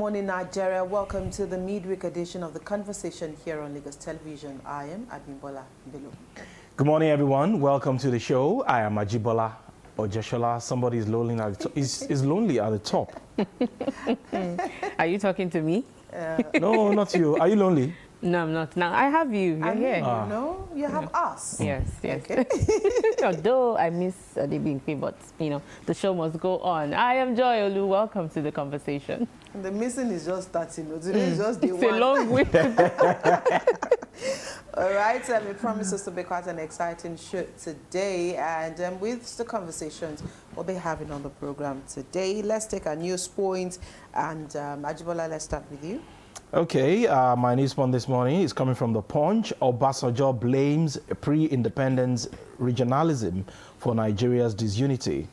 morning, Nigeria. Welcome to the midweek edition of The Conversation here on Lagos Television. I am Abimbola Bello. Good morning, everyone. Welcome to the show. I am Ajibola Ojeshola. Somebody is lonely at the top. Is lonely at the top. Are you talking to me? No, not you. Are you lonely? No, I'm not. Now, I have you. You're here. No, you have us. Yes, yes. Okay. Although I miss Adebimpe, but, the show must go on. I am Joy Olu. Welcome to The Conversation. The missing is just starting. Today is just day It's one. a long week. All right, we promise us to be quite an exciting show today, and with the conversations we'll be having on the program today. Let's take our news point, and Ajibola, let's start with you. Okay, my news point this morning is coming from The Punch. Obasanjo blames pre-independence regionalism for Nigeria's disunity.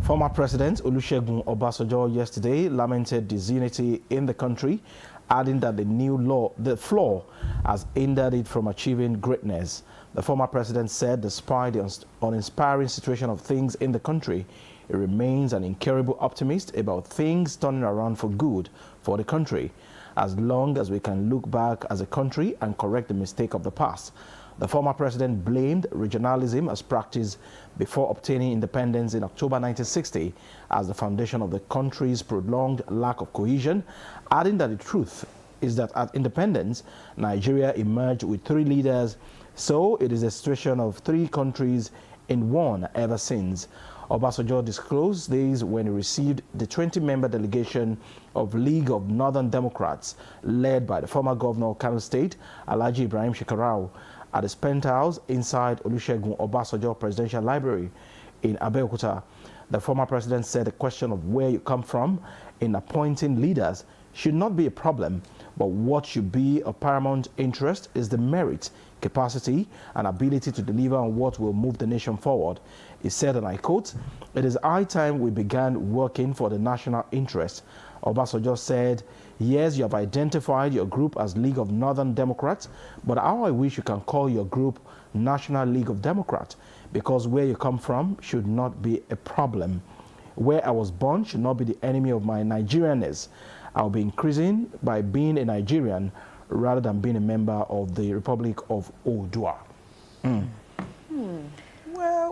Former President Olusegun Obasanjo yesterday lamented disunity in the country, adding that the flaw has hindered it from achieving greatness. The former president said despite the uninspiring situation of things in the country, he remains an incurable optimist about things turning around for good for the country, as long as we can look back as a country and correct the mistake of the past. The former president blamed regionalism as practiced before obtaining independence in October 1960 as the foundation of the country's prolonged lack of cohesion, adding that the truth is that at independence, Nigeria emerged with 3 leaders, so it is a situation of 3 countries in one ever since. Obasanjo disclosed this when he received the 20-member delegation of League of Northern Democrats, led by the former governor of Kano State, Alhaji Ibrahim Shekarau, at his penthouse inside Olusegun Obasanjo Presidential Library in Abeokuta. The former president said the question of where you come from in appointing leaders should not be a problem, but what should be of paramount interest is the merit, capacity, and ability to deliver on what will move the nation forward. He said, and I quote, "It is high time we began working for the national interest." Obasanjo said, "Yes, you have identified your group as League of Northern Democrats, but how I wish you can call your group National League of Democrats, because where you come from should not be a problem. Where I was born should not be the enemy of my Nigerianness. I'll be increasing by being a Nigerian rather than being a member of the Republic of Oodua."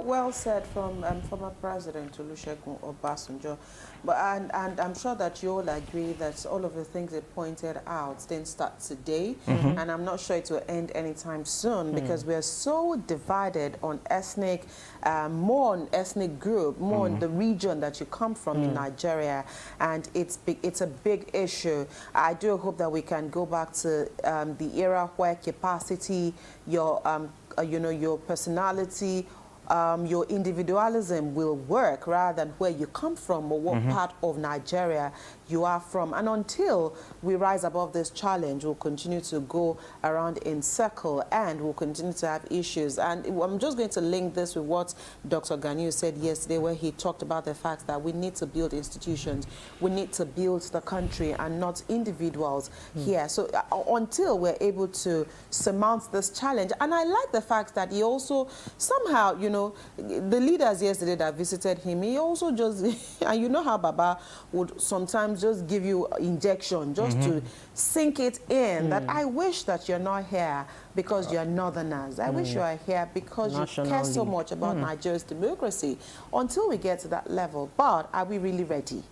Well said from former President Olusegun Obasanjo. But and I'm sure that you all agree that all of the things they pointed out didn't start today, and I'm not sure it will end anytime soon, because we are so divided on ethnic, more on ethnic group, more on the region that you come from in Nigeria, and it's a big issue. I do hope that we can go back to the era where capacity, your your personality, your individualism will work rather than where you come from or what part of Nigeria you are from. And until we rise above this challenge, we'll continue to go around in circle and we'll continue to have issues. And I'm just going to link this with what Dr. Ganiu said yesterday, where he talked about the fact that we need to build institutions. We need to build the country and not individuals here. So until we're able to surmount this challenge, and I like the fact that he also somehow, the leaders yesterday that visited him, he also just, and you know how Baba would sometimes just give you injection just to sink it in, that I wish that you're not here because you're Northerners. I wish you are here because you care so much about Nigeria's democracy, until we get to that level. But are we really ready?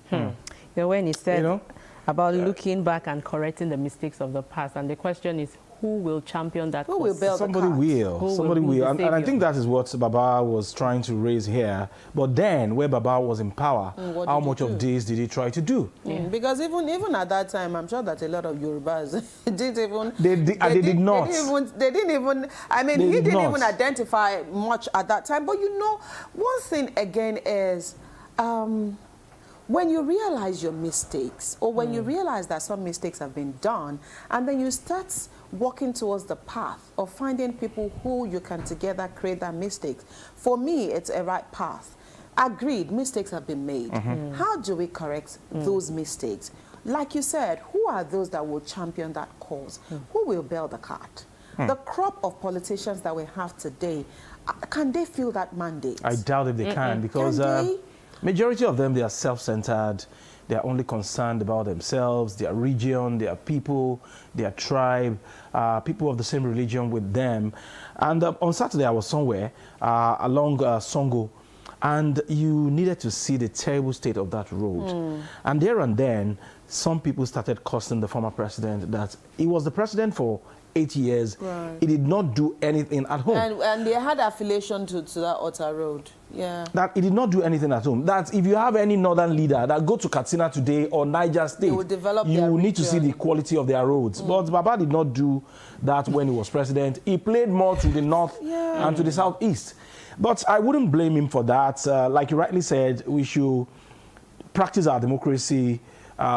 When he said about looking back and correcting the mistakes of the past, and the question is, who will champion that? Who will build Somebody will. Somebody will. And I think that is what Baba was trying to raise here. But then, where Baba was in power, how much of this did he try to do? Because even at that time, I'm sure that a lot of Yorubas didn't even... They did not. They didn't even... I mean, he didn't even identify much at that time. But one thing again is... when you realize your mistakes, or when you realize that some mistakes have been done, and then you start walking towards the path of finding people who you can together create that mistakes. For me, it's a right path. Agreed, mistakes have been made. How do we correct those mistakes? Like you said, who are those that will champion that cause? Who will build the cart? The crop of politicians that we have today, can they fill that mandate? I doubt if they can, because majority of them, they are self-centered. They are only concerned about themselves, their region, their people, their tribe, people of the same religion with them. And on Saturday, I was somewhere along Songo, and you needed to see the terrible state of that road. And there and then, some people started cursing the former president that he was the president for 8 years. Right. He did not do anything at home. And they had affiliation to that Otta Road. Yeah. That he did not do anything at home. That if you have any northern leader that go to Katsina today or Niger State, will develop you their will need to see region. the quality of their roads. But Baba did not do that when he was president. He played more to the north and to the southeast. But I wouldn't blame him for that. Like you rightly said, we should practice our democracy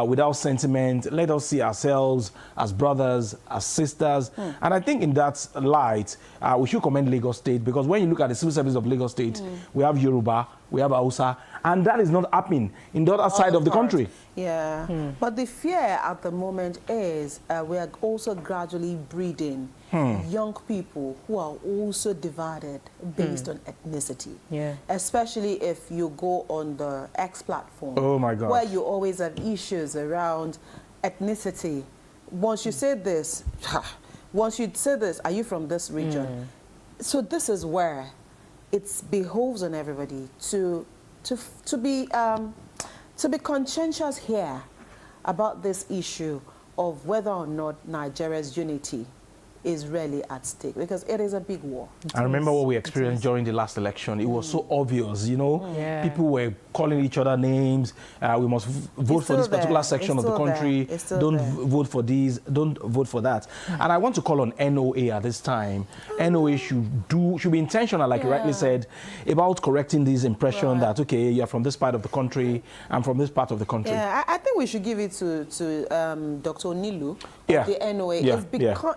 without sentiment. Let us see ourselves as brothers, as sisters. And I think in that light, we should commend Lagos State, because when you look at the civil service of Lagos State, we have Yoruba, we have Hausa, and that is not happening in the other side of the country. Yeah. But the fear at the moment is we are also gradually breeding young people who are also divided based on ethnicity. Yeah. Especially if you go on the X platform. Oh my God. Where you always have issues around ethnicity. Once you say this, are you from this region? So this is where it behoves on everybody to be conscientious here about this issue of whether or not Nigeria's unity is really at stake, because it is a big war. I remember what we experienced during the last election. It was so obvious, you know. Yeah. People were calling each other names. We must vote for this particular section of the country. Don't vote for these. Don't vote for that. And I want to call on NOA at this time. NOA should be intentional, like you rightly said, about correcting this impression that, okay, you're from this part of the country, I'm from this part of the country. Yeah, I think we should give it to Dr. Nilu of the NOA.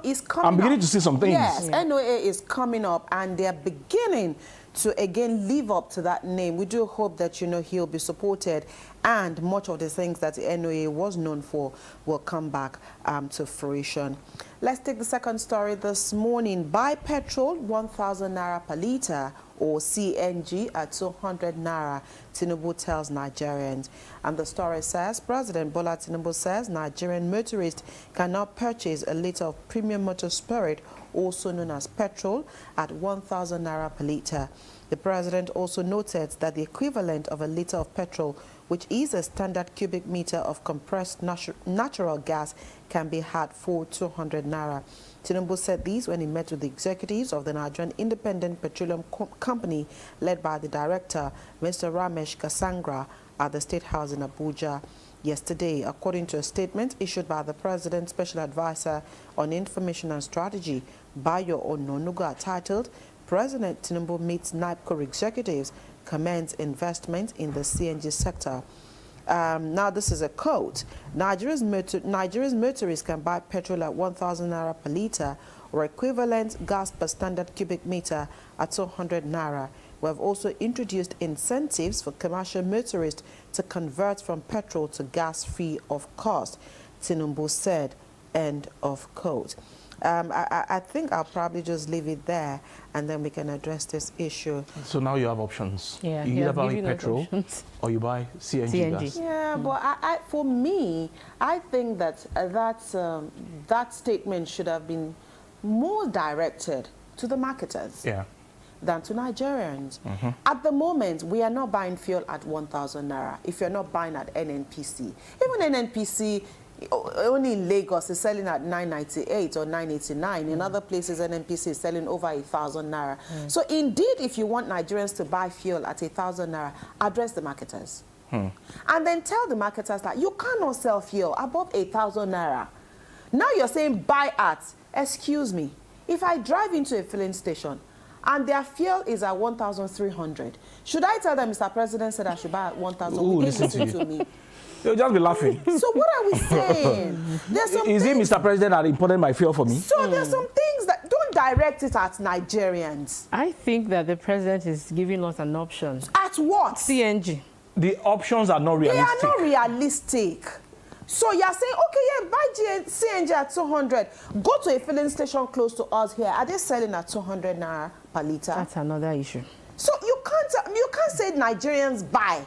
It's coming I'm beginning up. to see some things. Yes, NOA is coming up, and they're beginning to again live up to that name. We do hope that, you know, he'll be supported, and much of the things that the NOA was known for will come back to fruition. Let's take the second story this morning. Buy petrol 1,000 naira per litre, or CNG at 200 naira, Tinubu tells Nigerians. And the story says, President Bola Tinubu says Nigerian motorists can now purchase a litre of premium motor spirit, also known as petrol, at 1,000 naira per litre. The president also noted that the equivalent of a litre of petrol, which is a standard cubic meter of compressed natural gas, can be had for 200 naira. Tinubu said these when he met with the executives of the Nigerian Independent Petroleum Company, led by the director, Mr. Ramesh Kasangra, at the State House in Abuja yesterday. According to a statement issued by the President's Special Advisor on Information and Strategy, Bayo Ononuga, titled, President Tinubu meets NIPCO executives, commends investment in the CNG sector. Now, this is a quote. Nigeria's motorists can buy petrol at 1,000 naira per litre, or equivalent gas per standard cubic meter at 200 naira. We have also introduced incentives for commercial motorists to convert from petrol to gas free of cost, Tinubu said, end of quote. I think I'll probably just leave it there, and then we can address this issue. So now you have options. Yeah, you either buy petrol or you buy CNG gas. Yeah, but for me, I think that that statement should have been more directed to the marketers than to Nigerians. At the moment, we are not buying fuel at 1,000 naira if you're not buying at NNPC. Even NNPC, only in Lagos is selling at 998 or 989. In other places, NNPC is selling over 1,000 naira. So indeed, if you want Nigerians to buy fuel at 1,000 naira, address the marketers. And then tell the marketers that you cannot sell fuel above 1,000 naira. Now you're saying buy at, excuse me, if I drive into a filling station and their fuel is at 1,300, should I tell them, Mr. President said I should buy at 1,000? Listen to me. They'll just be laughing. So what are we saying? Is it Mr. President that imported my fuel for me? So there's some things that don't direct it at Nigerians. I think that the president is giving us an option. At what? CNG. The options are not realistic. They are not realistic. So you're saying, okay, yeah, buy CNG at 200. Go to a filling station close to us here. Are they selling at 200 naira per litre? That's another issue. So you can't say Nigerians buy.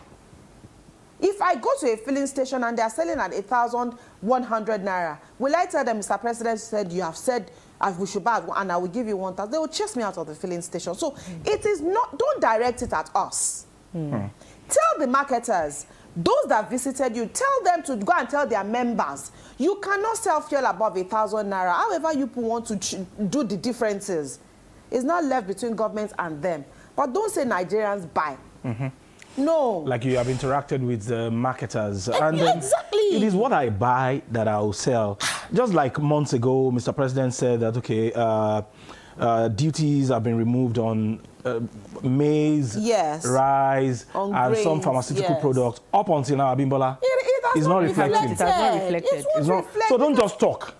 If I go to a filling station and they're selling at 1,100 naira, will I tell them, Mr. President said, you have said we should buy and I will give you 1,000? They will chase me out of the filling station. So it is not, don't direct it at us. Tell the marketers, those that visited you, tell them to go and tell their members, you cannot sell fuel above 1,000 naira. However you people want to do the differences, it's not left between government and them. But don't say Nigerians buy. No. Like you have interacted with the marketers. And exactly. It is what I buy that I'll sell. Just like months ago, Mr. President said that, okay, duties have been removed on maize, rice, on and grains, some pharmaceutical products. Up until now, Abimbola, it's not reflecting. It has not reflected. It's not reflected. So don't just talk.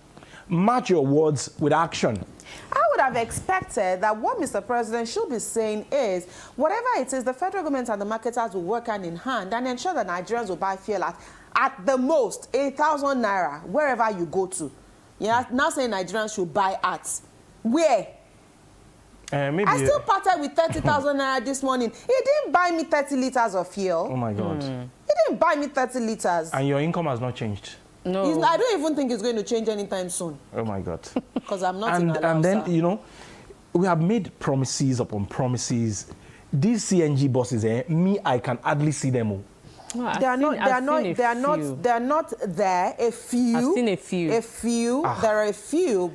Match your words with action. I would have expected that what Mr. President should be saying is, whatever it is, the federal government and the marketers will work hand in hand and ensure that Nigerians will buy fuel at the most 1,000 naira, wherever you go to. You're now saying Nigerians should buy at where? Maybe I still parted with 30,000 naira this morning. He didn't buy me 30 liters of fuel. Oh my God. He didn't buy me 30 liters. And your income has not changed. No. I don't even think it's going to change anytime soon. Oh my God. Because I'm not in And then, you know, we have made promises upon promises. These CNG buses, me, I can hardly see them all. No, They are not there. A few. I've seen a few. A few. There are a few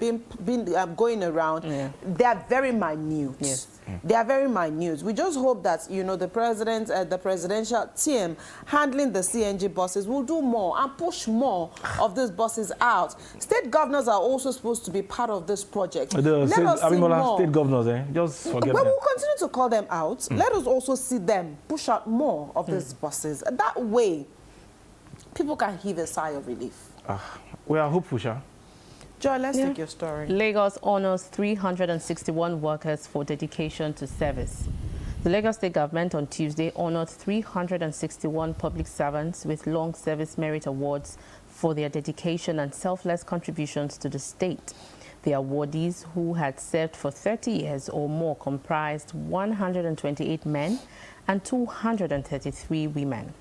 going around. Yeah. They are very minute. Yes. They are very minute. We just hope that, you know, the president, the presidential team handling the CNG buses will do more and push more of these buses out. State governors are also supposed to be part of this project. Let us see more. State governors, just forget them. We'll continue to call them out. Let us also see them push out more of these buses. That way, people can heave a sigh of relief. We are hopeful, Sha. Joy, let's take your story. Lagos honors 361 workers for dedication to service. The Lagos State government on Tuesday honored 361 public servants with long service merit awards for their dedication and selfless contributions to the state. The awardees, who had served for 30 years or more, comprised 128 men and 233 women.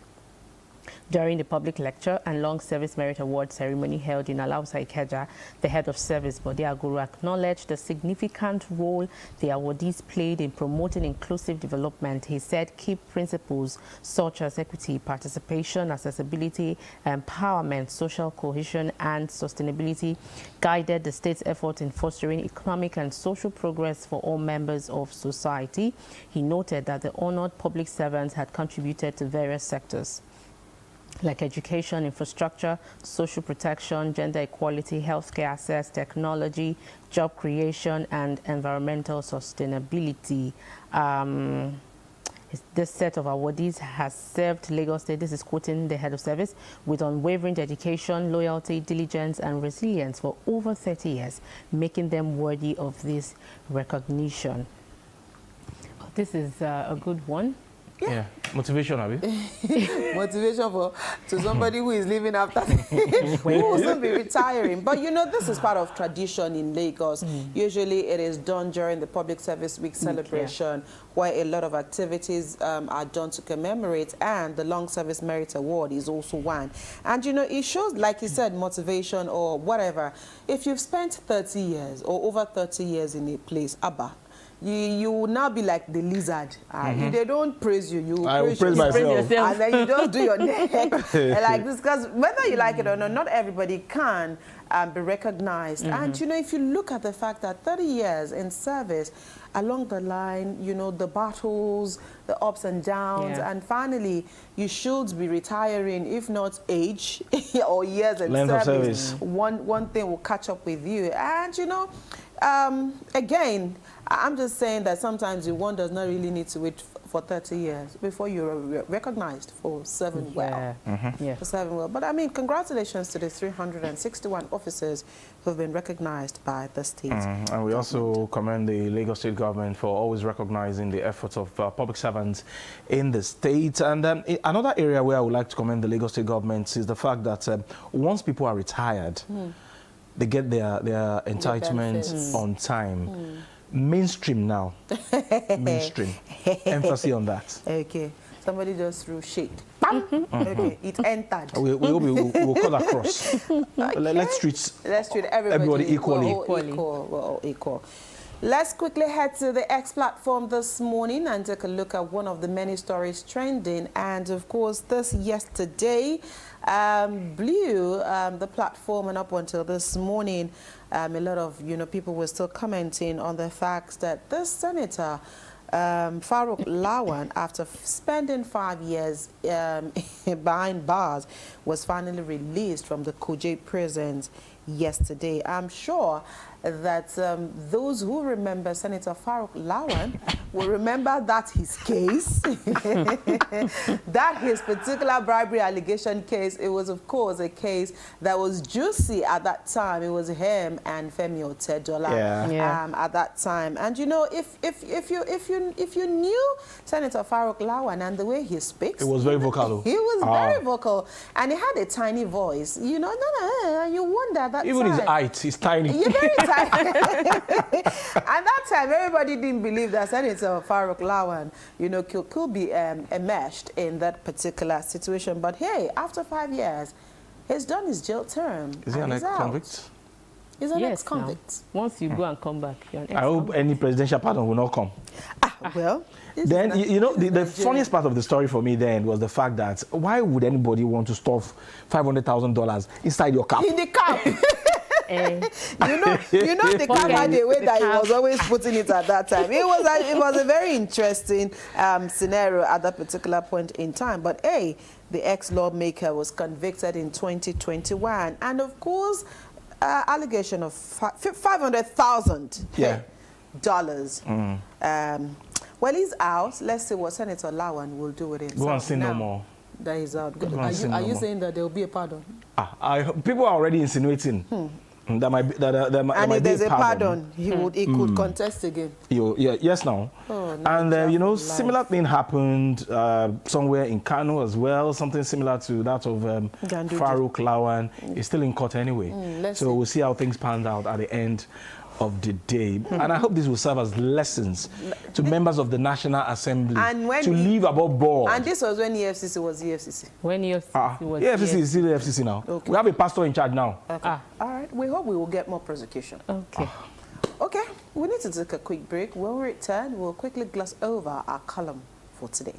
During the public lecture and long service merit award ceremony held in Alausa Ikeja, the head of service, Bode Aguru, acknowledged the significant role the awardees played in promoting inclusive development. He said key principles such as equity, participation, accessibility, empowerment, social cohesion, and sustainability guided the state's effort in fostering economic and social progress for all members of society. He noted that the honored public servants had contributed to various sectors like education, infrastructure, social protection, gender equality, healthcare access, technology, job creation, and environmental sustainability. This set of awardees has served Lagos State, this is quoting the head of service, with unwavering dedication, loyalty, diligence, and resilience for over 30 years, making them worthy of this recognition. This is a good one. Yeah. Motivation, Abi. Motivation to somebody who is living after, who will soon be retiring. But you know, this is part of tradition in Lagos. Usually it is done during the Public Service Week celebration, where a lot of activities are done to commemorate, and the Long Service Merit Award is also one. And you know, it shows, like you said, motivation or whatever. If you've spent 30 years or over 30 years in a place, Abba, you will now be like the lizard. If they don't praise you, you I will praise myself. and then you just do your neck like this. Because whether you like it or not everybody can be recognized. And you know, if you look at the fact that 30 years in service, along the line, you know, the battles, the ups and downs, and finally you should be retiring, if not age or years in service. One thing will catch up with you. And you know, again, I'm just saying that sometimes one does not really need to wait for 30 years before you're recognized for serving well. For serving well. But I mean, congratulations to the 361 officers who have been recognized by the state. And we also commend the Lagos State government for always recognizing the efforts of public servants in the state. And another area where I would like to commend the Lagos State government is the fact that once people are retired, they get their entitlements on time. Mainstream now. Mainstream. Emphasis on that. Okay. Somebody just threw shade. Bam. Okay, it entered. We'll cut across. Okay. Let's treat everybody equally. We're all equal. Let's quickly head to the X platform this morning and take a look at one of the many stories trending. And of course, this yesterday blew the platform, and up until this morning, a lot of people were still commenting on the fact that this senator, Farouk Lawan, after spending 5 years behind bars, was finally released from the Kuje prisons yesterday. I'm sure that those who remember Senator Farouk Lawan will remember that his case, that his particular bribery allegation case, it was of course a case that was juicy at that time. It was him and Femi Otedola at that time. And if you knew Senator Farouk Lawan and the way he speaks, it was very vocal. He was very vocal, and he had a tiny voice. You wonder that even his height is tiny. You're very tiny. At that time, everybody didn't believe that Senator Farouk Lawan, could be enmeshed in that particular situation. But hey, after 5 years, he's done his jail term. Is he an ex-convict? He's an ex-convict. Once you go and come back, you're an I hope any presidential pardon will not come. Well, then, the funniest part of the story for me then was the fact that why would anybody want to stuff $500,000 inside your cap? In the cap. The cap had the way that he was always putting it at that time. It was a very interesting scenario at that particular point in time. But hey, the ex-lawmaker was convicted in 2021, and of course, allegation of $500,000 dollars. Well, he's out. Let's see what Senator Lawan will do with himself. Go and say no more. That is out. Are you saying that there will be a pardon? People are already insinuating. That might be, and if there's a pardon, he could contest again. Yes, now. And similar thing happened somewhere in Kano as well. Something similar to that of Farouk Lawan. Is still in court anyway. So we'll see how things pan out at the end of the day. And I hope this will serve as lessons to members of the National Assembly to live above board. And this was when EFCC was EFCC. When EFCC was EFCC is still EFCC now. Okay. We have a pastor in charge now. Okay. All right. We hope we will get more prosecution. Okay. Okay. We need to take a quick break. When we return, we'll quickly gloss over our column for today.